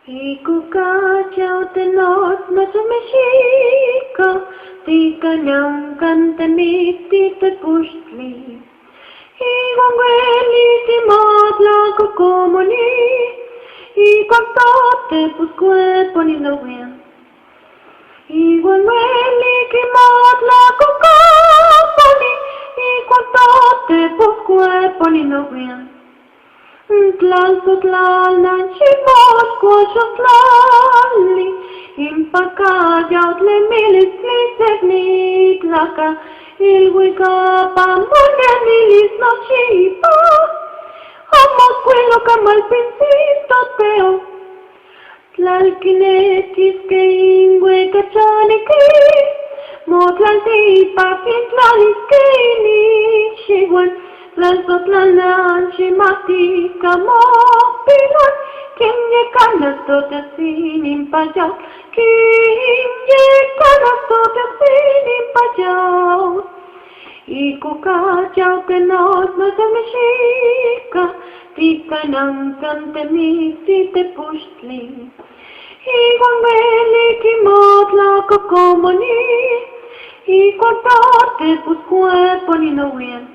Y cucachao te nos no se me chica, ti cañam canta mi ti te pushli. Y guangueli ti matla cocomoni, y cuantate pues cuerpo ni lo vean. Y guangueli ti matla cocomoni, y cuantate pues cuerpo ni lo vean. Tlaltotlalan shimos koshotlalli impakayatle milisliseknik laka ilwika pamonenilis no chipa amos cuelo camalpincito teo tlalkinetis que ingwe kachaniki motlaltipa kintlalis que ni shiwan Tlaltotlalan shimatika mopilan Kinye kanastote sinin payaw Kinye kanastote sinin payaw Ikukayaw kenos no se me shika Tika nang kante mi si te pushtli Iguangueli kimotla kokomoni Ikuantate pues cuerpo ni no bien